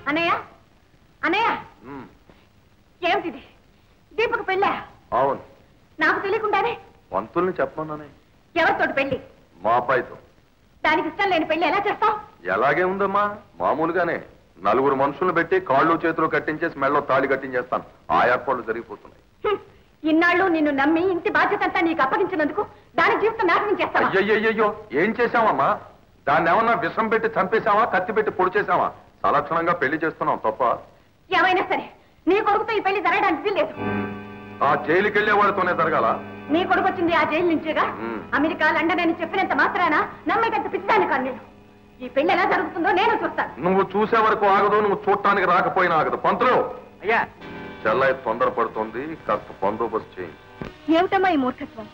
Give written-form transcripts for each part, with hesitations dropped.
అన్నయ్య అన్నయ్య ఏమిటిది? దీపక పెళ్ళా? అవును. నాకు తెలియకుండానే పంతుల్ని చెప్పమన్నానే. ఎవరితోటి పెళ్లి? మా అబ్బాయితో. దానికి ఇష్టం లేని పెళ్లి ఎలా చేస్తావు? ఎలాగే ఉందమ్మా, మామూలుగానే 4 మనుషులను పెట్టి కాళ్ళు చేతులు కట్టించేసి మెళ్ళో తాళి కట్టించేస్తాను. ఆ ఏర్పాట్లు జరిగిపోతున్నాయి. ఇన్నాళ్ళు నిన్ను నమ్మి ఇంటి బాధ్యత అంతా నీకు అప్పగించినందుకు దాని జీవితం నాశనం చేస్తావా? అయ్యయ్యో, ఏం చేశావమ్మా? దాన్ని ఏమన్నా విషం పెట్టి చంపేశావా, కత్తి పెట్టి పొడి చేశావా? సలక్షణంగా పెళ్లి చేస్తున్నాం తప్ప. ఏమైనా సరే నీ కొడుకుతో ఈ పెళ్లి జరగడానికి లేదు. ఆ జైలుకి వెళ్లే వాడితోనే జరగాల? నీ కొడుకు వచ్చింది ఆ జైలు నుంచిగా. అమెరికా, లండన్ అని చెప్పినంత మాత్రాన నమ్మకంత పిచ్చాను కాదు నేను. ఈ పెళ్లి ఎలా జరుగుతుందో నేను చూస్తాను. నువ్వు చూసే వరకు ఆగదు, నువ్వు చూడటానికి రాకపోయినా ఆగదు. పంతులు అయ్యా, చెల్లయ్య తొందరపడుతోంది, కాస్త బందోబస్తు చేయండి. ఏమిటమ్మా ఈ మూర్ఖత్వం?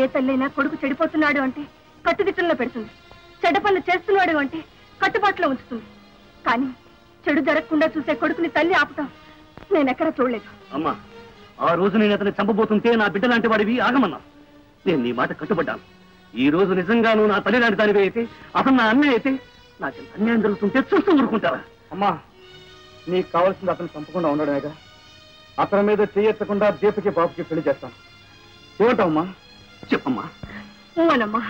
ఏ తల్లైనా కొడుకు చెడిపోతున్నాడు అంటే కట్టుదిట్టంలో పెడుతుంది, చెడ్డ పనులు చేస్తున్నాడు అంటే కట్టుబాటులో ఉంచుతుంది. కానీ చెడు జరగకుండా చూసే కొడుకుని తల్లి ఆపుతాం నేనెక్కడ చూడలేదు. అమ్మా, ఆ రోజు నేను అతన్ని చంపబోతుంటే నా బిడ్డ లాంటి వాడివి ఆగమన్నా. నేను నీ మాట కట్టుబడ్డాను. ఈ రోజు నిజంగా నువ్వు నా తల్లి లాంటి దానివి అయితే, అతను నా అన్నయ్య అయితే, నాకు అన్యాయం జరుగుతుంటే చూస్తూ ఊరుకుంటావా? అమ్మా, నీకు కావాల్సింది అతను చంపకుండా ఉండడమేగా. అతని మీద చేయెత్తకుండా దీపకి బాబుకి పెళ్లి చేస్తాను. ఏమంటావమ్మా? చెప్పమ్మా. అవునమ్మా.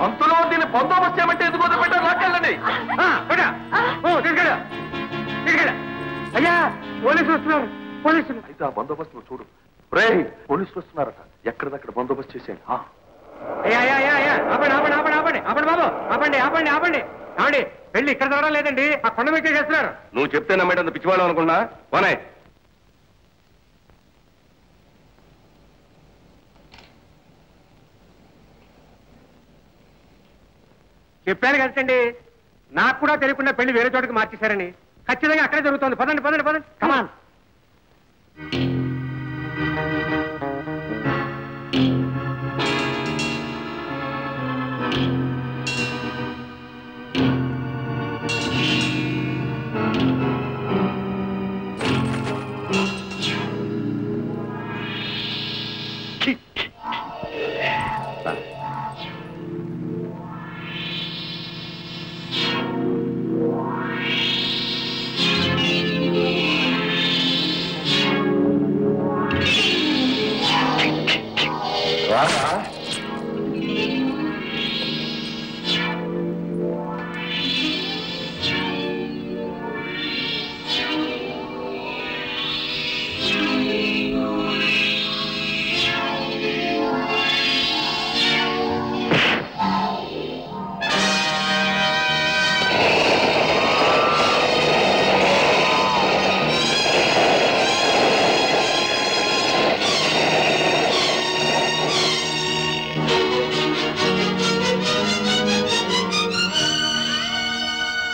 అంతలో దీన్ని బందోబస్తు చేయమంటే ఎందుకు వదిలిపెట్టారు? లాక్కెళ్ళండి. అయ్యా, పోలీసులు వస్తున్నారు. పోలీసులు అయితే ఆ బందోబస్తు చూడు. రే, పోలీసులు వస్తున్నారట. ఎక్కడిదక్కడ బందోబస్తు చేసేయండి. ఆపండి. పెళ్లి ఇక్కడ జరగడం లేదండి, ఆ కొండ మీద చేస్తున్నారు. నువ్వు చెప్తే నమ్మేటంత పిచ్చివాళ్ళం అనుకున్నా. పోనే. చెప్పాను కదండి, నాకు కూడా తెలియకుండా పెళ్లి వేరే చోటుకి మార్చేశారని. ఖచ్చితంగా అక్కడే జరుగుతుంది. పదండి పదండి పదండి, కమాన్.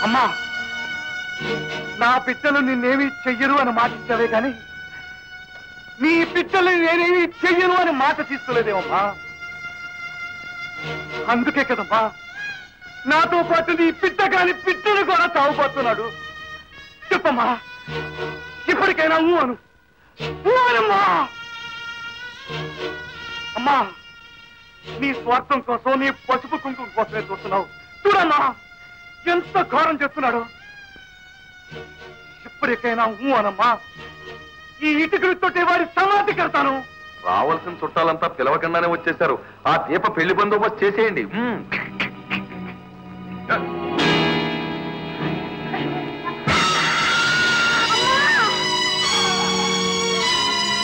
అమ్మా, నా బిడ్డలు నిన్నేమీ చెయ్యరు అని మాట ఇచ్చావే కానీ నీ బిడ్డలు నేనేమీ చెయ్యను అని మాట తీసుకోలేదేమమ్మా. అందుకే కదమ్మా నాతో పాటు నీ బిడ్డ కాని బిడ్డను కూడా తాగుపోతున్నాడు. చెప్పమ్మా, ఇప్పటికైనా అను అనమ్మా. అమ్మా, నీ స్వార్థం కోసం నీ పసుపు కుంకుమ కోసమే చూస్తున్నావు. చూడమ్మా ఎంత ఘోరం చేస్తున్నాడు. ఇప్పటికైనా అనమ్మా. ఈ ఇటుకలతోటి వారి సమాధి కడతాను. రావాల్సిన చుట్టాలంతా పిలవకుండానే వచ్చేశారు. ఆ దీప పెళ్లి బందోబస్తు చేసేయండి.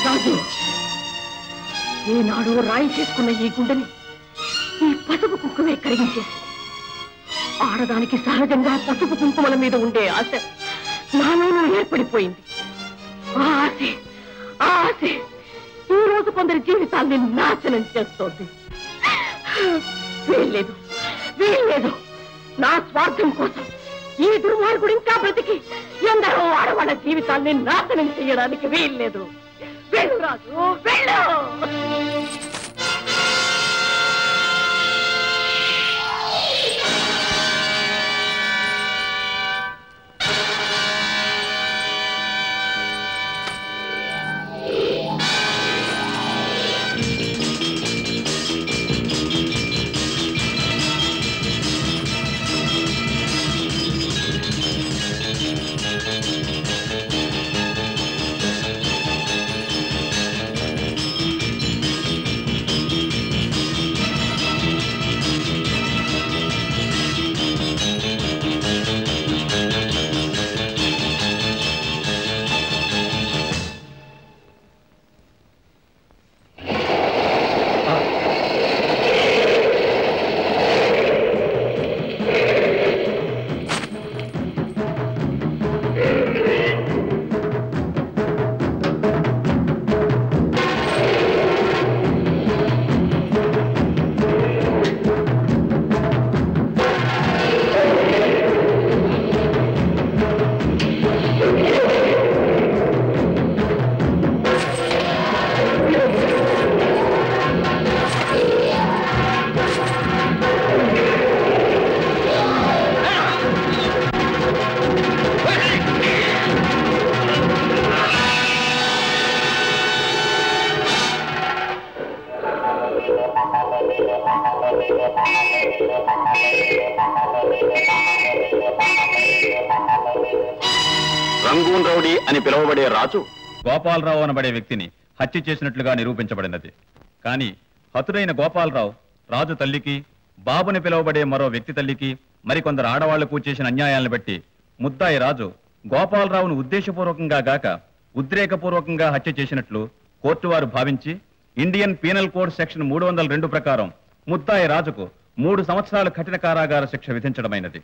రాజు, ఏనాడు రాయి చేసుకున్న ఈ గుండెని ఈ పసుపు కుంకుమే కరిగించేసి ఆడదానికి సహజంగా పసుపు కుంకుమల మీద ఉండే ఆశ నాలోనూ ఏర్పడిపోయింది. ఆ ఆశ ఈ రోజు కొందరి జీవితాల్ని నాశనం చేస్తోంది. వీల్లేదు. నా స్వార్థం కోసం ఈ దుర్మార్గుడు ఇంకా బ్రతికి ఎందరో ఆడవాళ్ళ జీవితాల్ని నాశనం చేయడానికి వీల్లేదు. వెళ్ళు రాజు, వెళ్ళు. రంగూన్ రౌడీ అని పిలువబడే రాజు గోపాలరావు అనబడే వ్యక్తిని హత్య చేసినట్లుగా నిరూపించబడినది. కానీ హతుడైన గోపాలరావు రాజు తల్లికి, బాబుని పిలువబడే మరో వ్యక్తి తల్లికి, మరికొందరు ఆడవాళ్లకు చేసిన అన్యాయాలను బట్టి ముద్దాయి రాజు గోపాలరావును ఉద్దేశపూర్వకంగా గాక ఉద్రేకపూర్వకంగా హత్య చేసినట్లు కోర్టు వారు భావించి ఇండియన్ పీనల్ కోడ్ సెక్షన్ 302 ప్రకారం ముద్దాయి రాజుకు 3 సంవత్సరాల కఠిన కారాగార శిక్ష విధించడమైనది.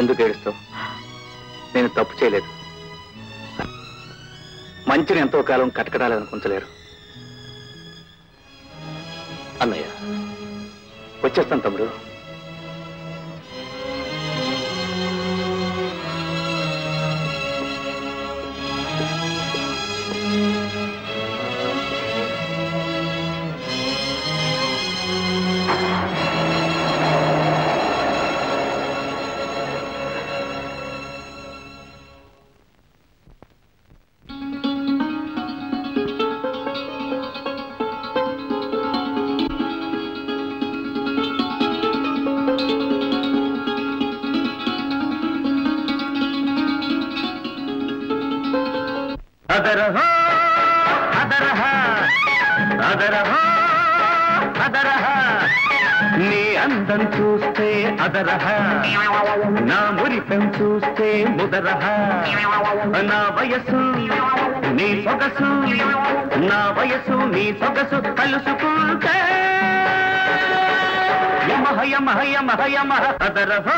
ఎందుకు ఏడుస్తావు? నేను తప్పు చేయలేదు. మంచిని ఎంతో కాలం కటకటాలనుకుంటలేరు. అన్నయ్య, వచ్చేస్తాను తమ్ముడు. నీ అందం చూస్తే అదరహ, నా మురిపెం చూస్తే ముదరహ, నా వయసు నీ సొగసు, నా వయసు నీ సొగసు కలుసుకుంటే యమహ యమహ యమహ యమహ అదరహ.